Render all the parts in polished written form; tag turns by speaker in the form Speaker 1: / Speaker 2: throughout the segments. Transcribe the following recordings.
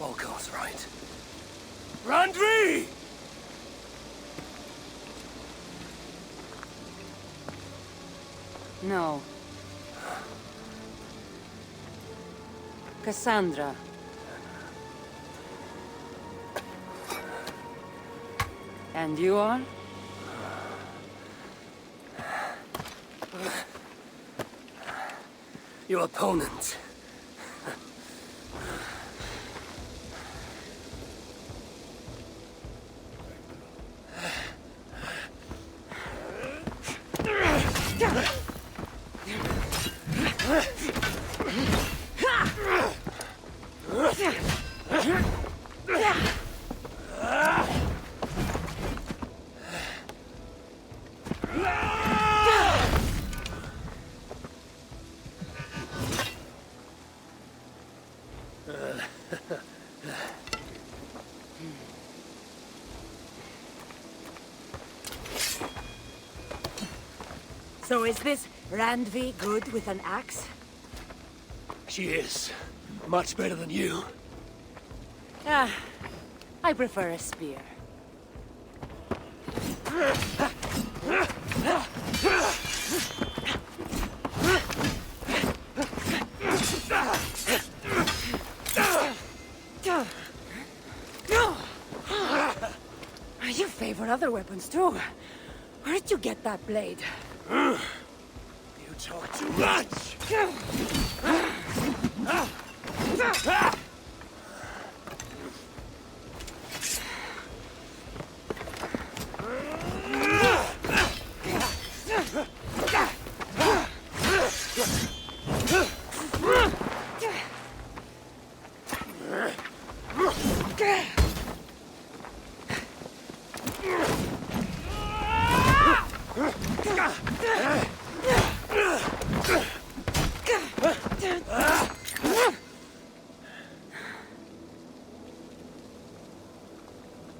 Speaker 1: All goes right. Randvi!
Speaker 2: No. Kassandra. And you are?
Speaker 1: Your opponent.
Speaker 2: So is this Randvi good with an axe?
Speaker 1: She is. Much better than you.
Speaker 2: Ah, I prefer a spear. You favor other weapons too. Where did you get that blade?
Speaker 1: You talk too much!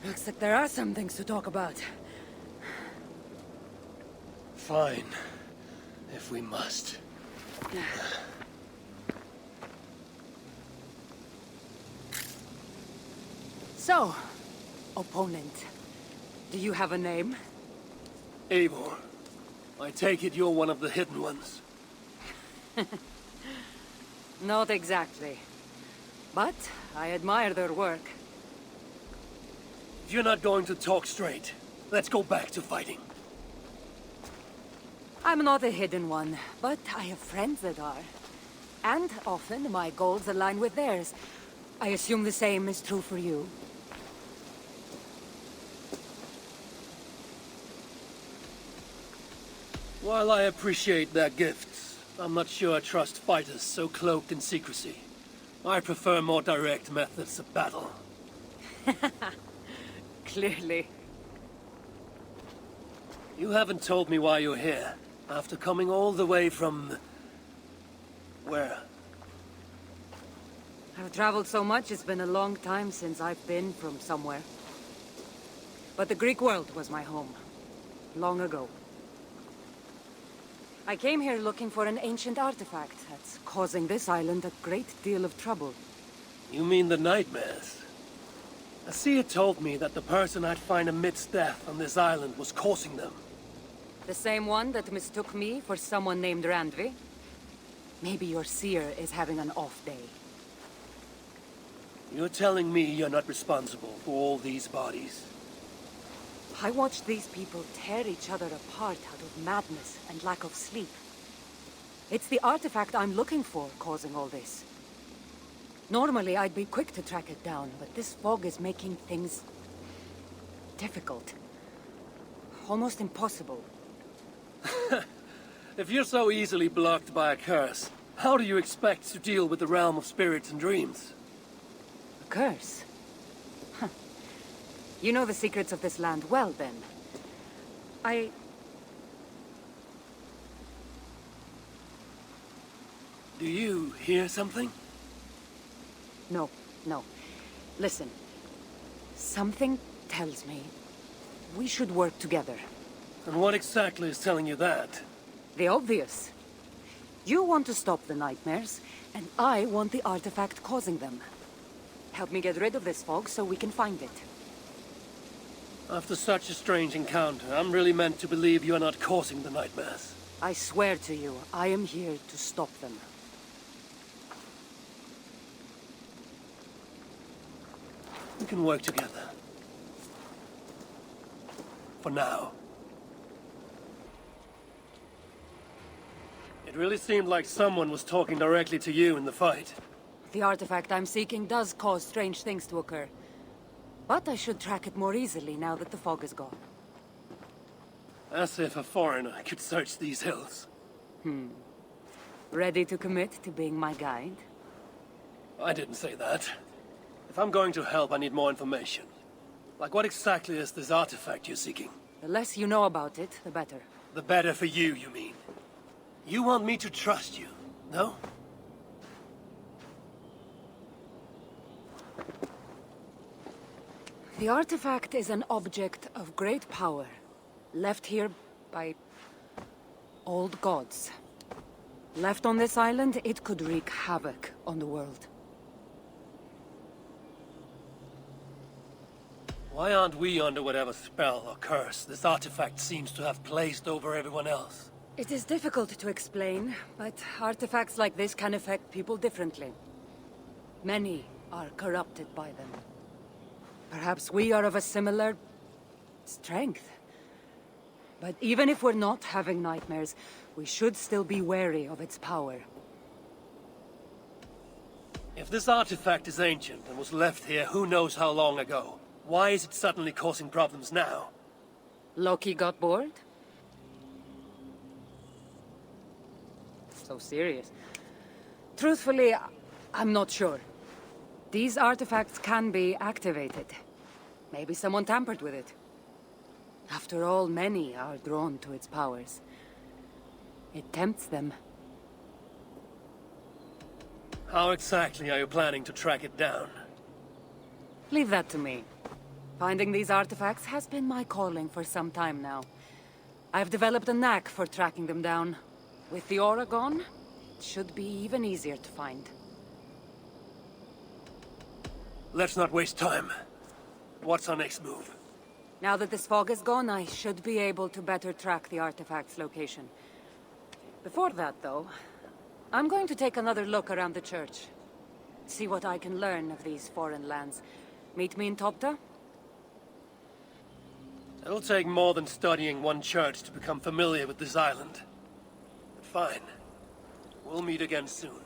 Speaker 2: Looks like there are some things to talk about.
Speaker 1: Fine. If we must.
Speaker 2: So, opponent, do you have a name?
Speaker 1: Eivor, I take it you're one of the hidden ones.
Speaker 2: Not exactly. But I admire their work.
Speaker 1: If you're not going to talk straight, let's go back to fighting.
Speaker 2: I'm not a hidden one, but I have friends that are. And often my goals align with theirs. I assume the same is true for you.
Speaker 1: While I appreciate their gifts, I'm not sure I trust fighters so cloaked in secrecy. I prefer more direct methods of battle.
Speaker 2: Clearly.
Speaker 1: You haven't told me why you're here, after coming all the way from... where?
Speaker 2: I've traveled so much, it's been a long time since I've been from somewhere. But the Greek world was my home. Long ago. I came here looking for an ancient artifact that's causing this island a great deal of trouble.
Speaker 1: You mean the nightmares? A seer told me that the person I'd find amidst death on this island was causing them.
Speaker 2: The same one that mistook me for someone named Randvi? Maybe your seer is having an off day.
Speaker 1: You're telling me you're not responsible for all these bodies?
Speaker 2: I watched these people tear each other apart out of madness and lack of sleep. It's the artifact I'm looking for causing all this. Normally, I'd be quick to track it down, but this fog is making things... difficult. Almost impossible.
Speaker 1: If you're so easily blocked by a curse, how do you expect to deal with the realm of spirits and dreams?
Speaker 2: A curse? Huh. You know the secrets of this land well, then.
Speaker 1: Do you hear something?
Speaker 2: No, no. Listen. Something tells me we should work together.
Speaker 1: And what exactly is telling you that?
Speaker 2: The obvious. You want to stop the nightmares, and I want the artifact causing them. Help me get rid of this fog so we can find it.
Speaker 1: After such a strange encounter, I'm really meant to believe you are not causing the nightmares.
Speaker 2: I swear to you, I am here to stop them.
Speaker 1: We can work together. For now. It really seemed like someone was talking directly to you in the fight.
Speaker 2: The artifact I'm seeking does cause strange things to occur. But I should track it more easily now that the fog is gone.
Speaker 1: As if a foreigner could search these hills.
Speaker 2: Ready to commit to being my guide?
Speaker 1: I didn't say that. If I'm going to help, I need more information. Like what exactly is this artifact you're seeking?
Speaker 2: The less you know about it, the better.
Speaker 1: The better for you, you mean? You want me to trust you, no?
Speaker 2: The artifact is an object of great power, left here by old gods. Left on this island, it could wreak havoc on the world.
Speaker 1: Why aren't we under whatever spell or curse this artifact seems to have placed over everyone else?
Speaker 2: It is difficult to explain, but artifacts like this can affect people differently. Many are corrupted by them. Perhaps we are of a similar strength. But even if we're not having nightmares, we should still be wary of its power.
Speaker 1: If this artifact is ancient and was left here who knows how long ago, why is it suddenly causing problems now?
Speaker 2: Loki got bored? So serious. Truthfully, I'm not sure. These artifacts can be activated. Maybe someone tampered with it. After all, many are drawn to its powers. It tempts them.
Speaker 1: How exactly are you planning to track it down?
Speaker 2: Leave that to me. Finding these artifacts has been my calling for some time now. I've developed a knack for tracking them down. With the aura gone, it should be even easier to find.
Speaker 1: Let's not waste time. What's our next move?
Speaker 2: Now that this fog is gone, I should be able to better track the artifact's location. Before that, though, I'm going to take another look around the church. See what I can learn of these foreign lands. Meet me in Topta?
Speaker 1: It'll take more than studying one church to become familiar with this island. But fine. We'll meet again soon.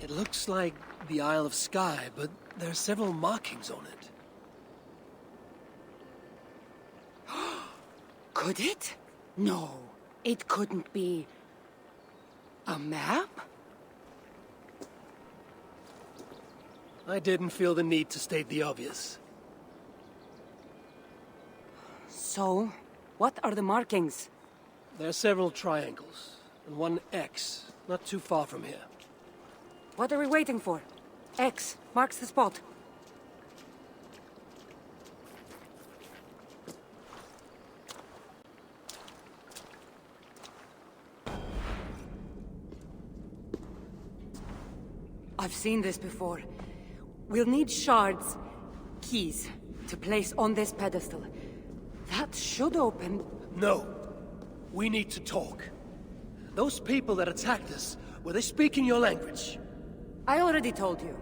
Speaker 1: It looks like the Isle of Skye, but there are several markings on it.
Speaker 2: Could it? No, it couldn't be. A map?
Speaker 1: I didn't feel the need to state the obvious.
Speaker 2: So, what are the markings?
Speaker 1: There are several triangles, and one X, not too far from here.
Speaker 2: What are we waiting for? X marks the spot. I've seen this before. We'll need shards, keys, to place on this pedestal. That should open...
Speaker 1: No. We need to talk. Those people that attacked us, were they speaking your language?
Speaker 2: I already told you.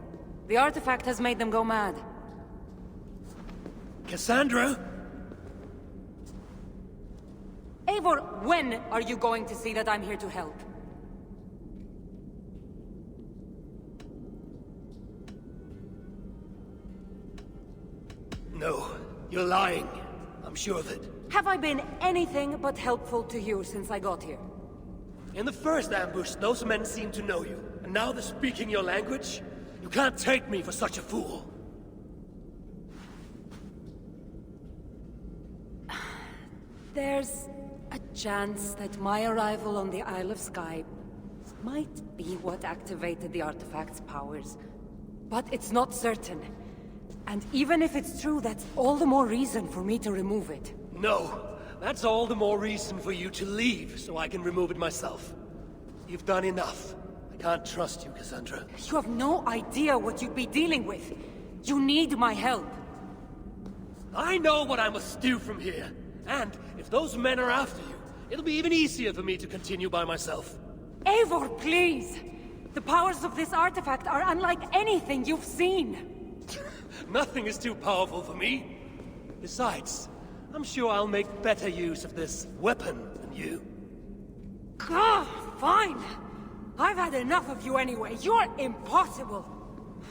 Speaker 2: The artifact has made them go mad.
Speaker 1: Kassandra?
Speaker 2: Eivor, when are you going to see that I'm here to help?
Speaker 1: No, you're lying. I'm sure of it.
Speaker 2: Have I been anything but helpful to you since I got here?
Speaker 1: In the first ambush, those men seemed to know you. And now they're speaking your language? You can't take me for such a fool.
Speaker 2: There's a chance that my arrival on the Isle of Skye might be what activated the artifact's powers. But it's not certain. And even if it's true, that's all the more reason for me to remove it.
Speaker 1: No, That's all the more reason for you to leave, so I can remove it myself. You've done enough. I can't trust you, Kassandra.
Speaker 2: You have no idea what you'd be dealing with. You need my help.
Speaker 1: I know what I must do from here. And if those men are after you, it'll be even easier for me to continue by myself.
Speaker 2: Eivor, please! The powers of this artifact are unlike anything you've seen.
Speaker 1: Nothing is too powerful for me. Besides, I'm sure I'll make better use of this weapon than you.
Speaker 2: Ah, fine! I've had enough of you anyway. You're impossible.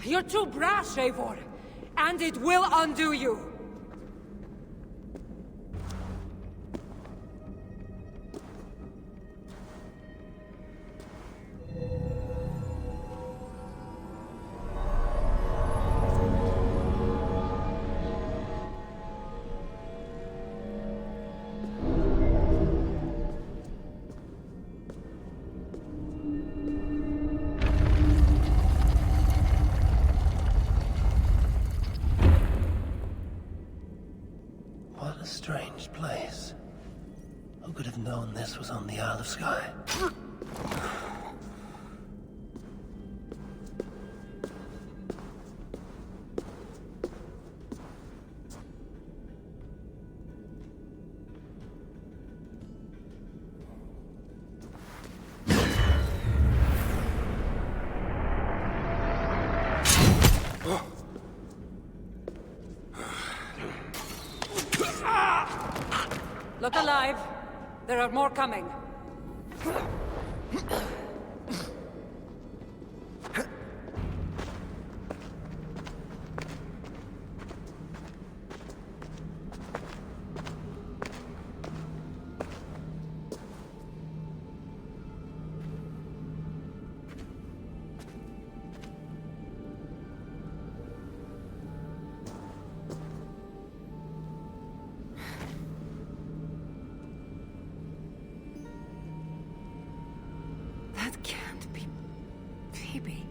Speaker 2: You're too brash, Eivor. And it will undo you.
Speaker 1: What a strange place. Who could have known this was on the Isle of Skye?
Speaker 2: Look alive. There are more coming. That can't be Phoebe.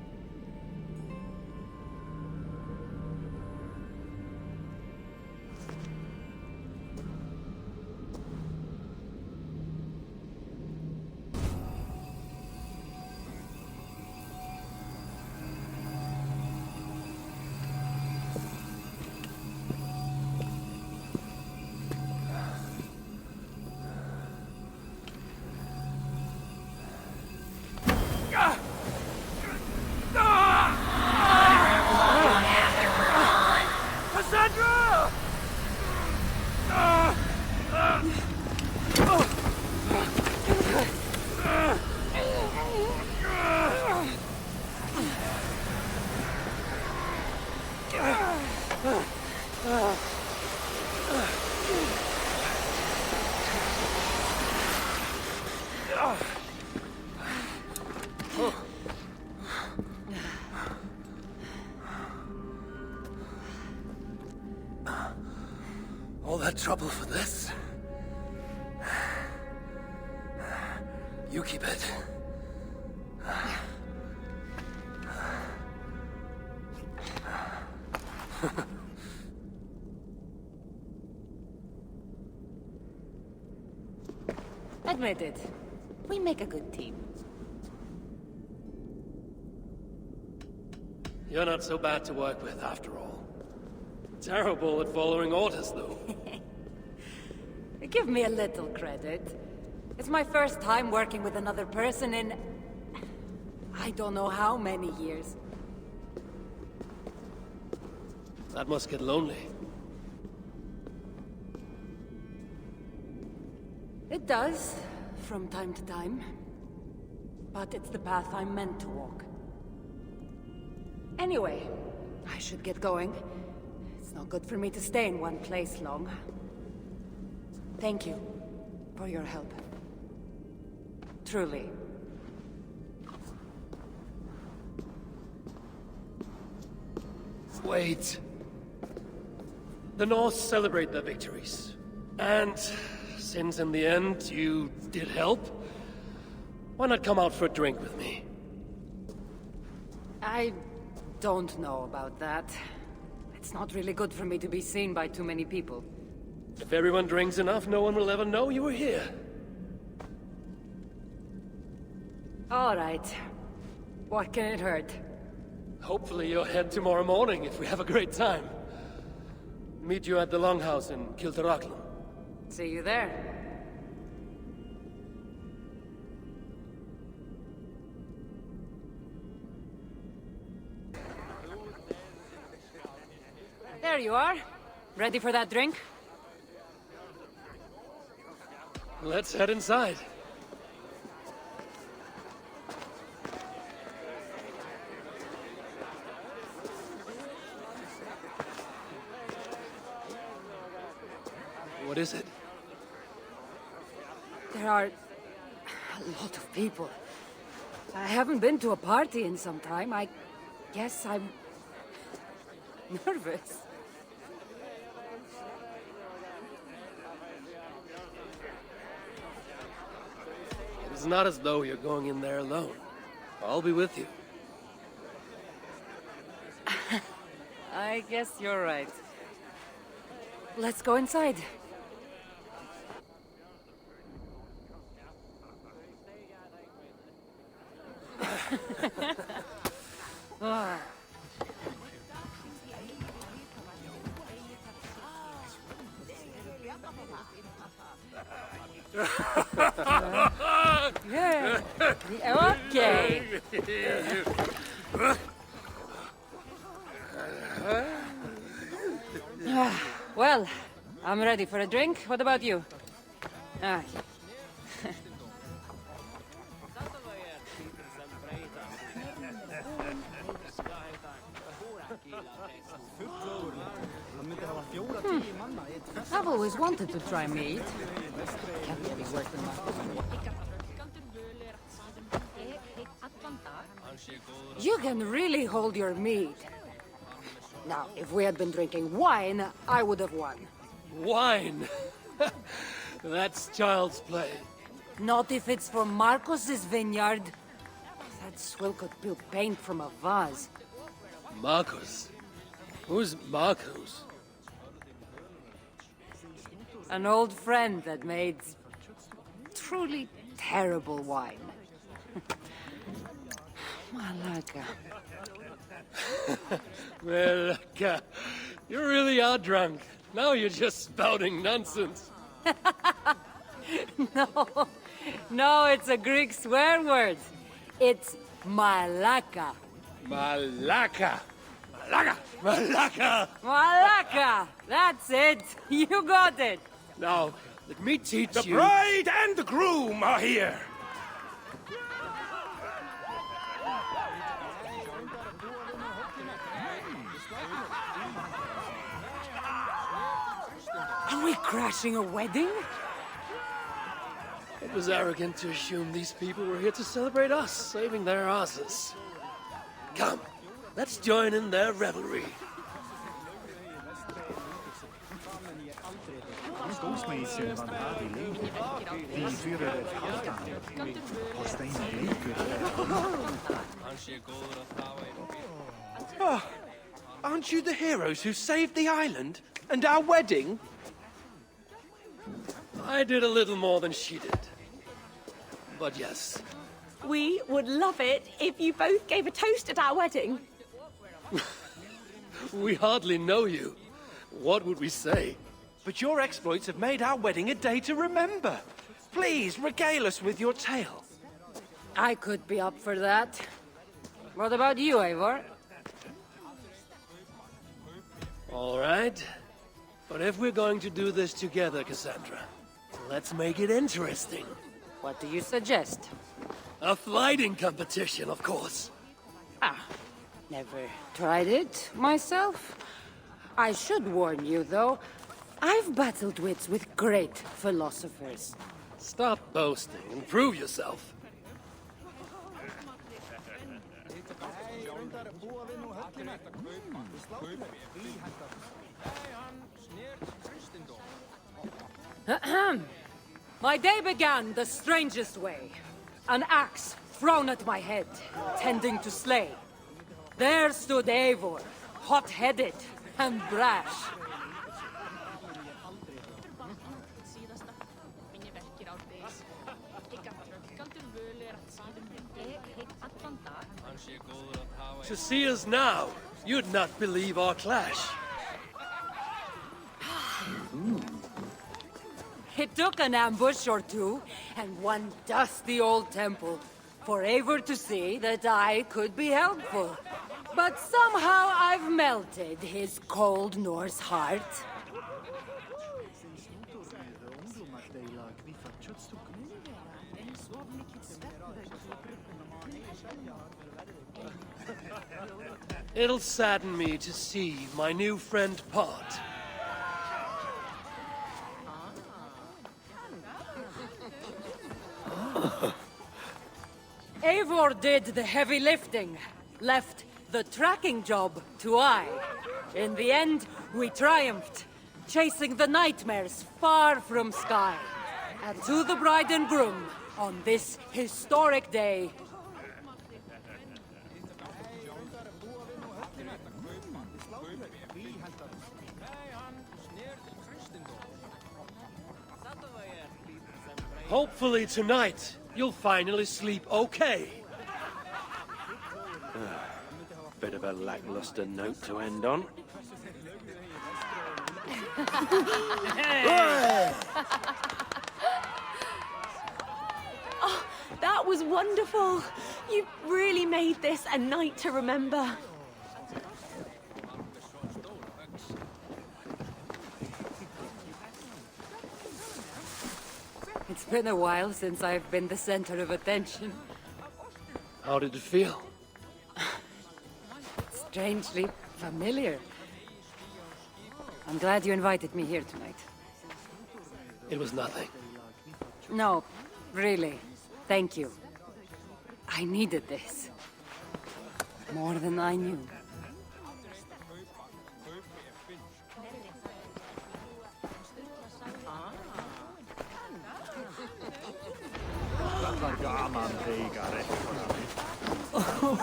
Speaker 1: Kassandra! All that trouble for this? You keep it.
Speaker 2: Admit it. We make a good team.
Speaker 1: You're not so bad to work with, after all. Terrible at following orders, though.
Speaker 2: Give me a little credit. It's my first time working with another person in... I don't know how many years.
Speaker 1: That must get lonely.
Speaker 2: It does, from time to time. But it's the path I'm meant to walk. Anyway, I should get going. It's not good for me to stay in one place long. Thank you for your help. Truly.
Speaker 1: Wait. The Norse celebrate their victories. And since in the end you did help, why not come out for a drink with me?
Speaker 2: I don't know about that. It's not really good for me to be seen by too many people.
Speaker 1: If everyone drinks enough, no one will ever know you were here.
Speaker 2: All right. What can it hurt?
Speaker 1: Hopefully you'll head tomorrow morning if we have a great time. Meet you at the Longhouse in Kiltarachlum.
Speaker 2: See you there. There you are. Ready for that drink?
Speaker 1: Let's head inside. What is it?
Speaker 2: There are a lot of people. I haven't been to a party in some time. I guess I'm nervous.
Speaker 1: It's not as though you're going in there alone. I'll be with you.
Speaker 2: I guess you're right. Let's go inside. Ah. Yeah. Okay. Well, I'm ready for a drink. What about you? Ah. I've always wanted to try meat. Can't be worse than You can really hold your mead. Now, if we had been drinking wine, I would have won.
Speaker 1: Wine! That's child's play.
Speaker 2: Not if it's from Marcos's vineyard. That swill could peel paint from a vase.
Speaker 1: Marcos? Who's Marcos?
Speaker 2: An old friend that made truly terrible wine. Malaga.
Speaker 1: Well, you really are drunk. Now you're just spouting nonsense.
Speaker 2: No, it's a Greek swear word. It's malaka.
Speaker 1: Malaka! Malaka! Malaka!
Speaker 2: Malaka! That's it. You got it.
Speaker 1: Now, let me teach
Speaker 3: The
Speaker 1: you...
Speaker 3: bride and the groom are here!
Speaker 2: Are we crashing a wedding?
Speaker 1: It was arrogant to assume these people were here to celebrate us, saving their asses. Come, let's join in their revelry.
Speaker 3: Oh, aren't you the heroes who saved the island and our wedding?
Speaker 1: I did a little more than she did. But yes,
Speaker 4: We would love it if you both gave a toast at our wedding.
Speaker 1: we hardly know you. What would we say?
Speaker 3: But your exploits have made our wedding a day to remember. Please, regale us with your tale.
Speaker 2: I could be up for that. What about you, Eivor?
Speaker 1: All right. But if we're going to do this together, Kassandra, let's make it interesting.
Speaker 2: What do you suggest?
Speaker 1: A flighting competition, of course.
Speaker 2: Never tried it myself. I should warn you, though. I've battled wits with great philosophers.
Speaker 1: Stop boasting and prove yourself.
Speaker 2: My day began the strangest way. An axe thrown at my head, intending to slay. There stood Eivor, hot-headed and brash.
Speaker 1: To see us now, you'd not believe our clash.
Speaker 2: It took an ambush or two, and one dusty old temple, for Eivor to see that I could be helpful. But somehow I've melted his cold Norse heart.
Speaker 1: It'll sadden me to see my new friend part.
Speaker 2: Eivor did the heavy lifting, left the tracking job to I. In the end, we triumphed, chasing the nightmares far from Sky. And to the bride and groom, on this historic day,
Speaker 1: Hopefully tonight, you'll finally sleep okay.
Speaker 3: Bit of a lackluster note to end on.
Speaker 4: Oh, that was wonderful. You really made this a night to remember.
Speaker 2: it's been a while since I've been the center of attention.
Speaker 1: How did it feel?
Speaker 2: Strangely familiar. I'm glad you invited me here tonight.
Speaker 1: It was nothing.
Speaker 2: No, really. Thank you. I needed this. More than I knew.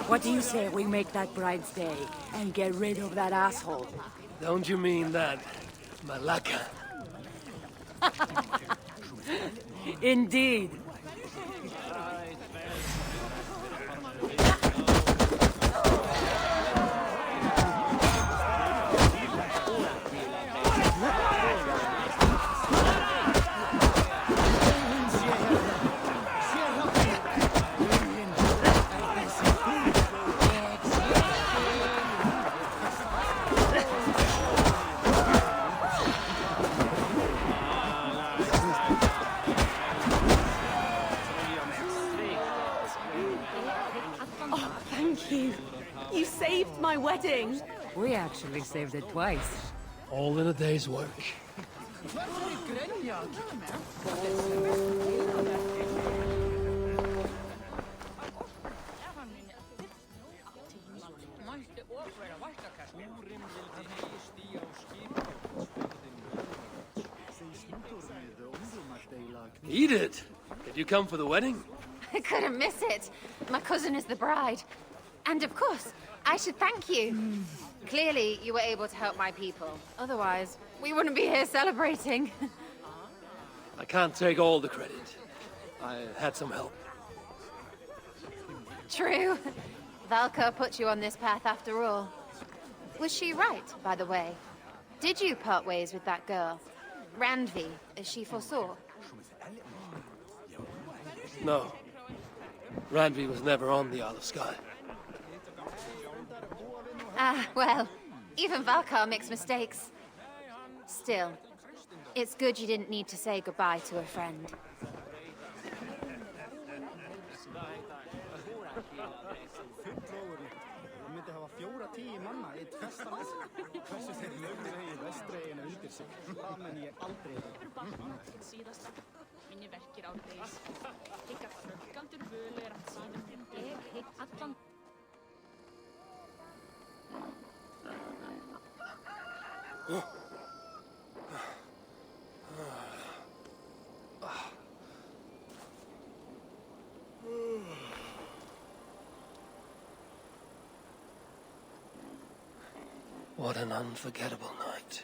Speaker 2: What do you say we make that bride's day and get rid of that asshole?
Speaker 1: Don't you mean that, Malaka?
Speaker 2: Indeed.
Speaker 4: Thank you. You saved my wedding.
Speaker 2: We actually saved it twice.
Speaker 1: All in a day's work. Edith, did you come for the wedding?
Speaker 5: I couldn't miss it. My cousin is the bride. And of course, I should thank you. Clearly, you were able to help my people. Otherwise, we wouldn't be here celebrating.
Speaker 1: I can't take all the credit. I had some help.
Speaker 5: True. Valka put you on this path after all. Was she right, by the way? Did you part ways with that girl? Randvi, as she foresaw?
Speaker 1: No. Randvi was never on the Isle of Skye.
Speaker 5: Ah, well, even Valkar makes mistakes. Still, it's good you didn't need to say goodbye to a friend.
Speaker 1: What an unforgettable night.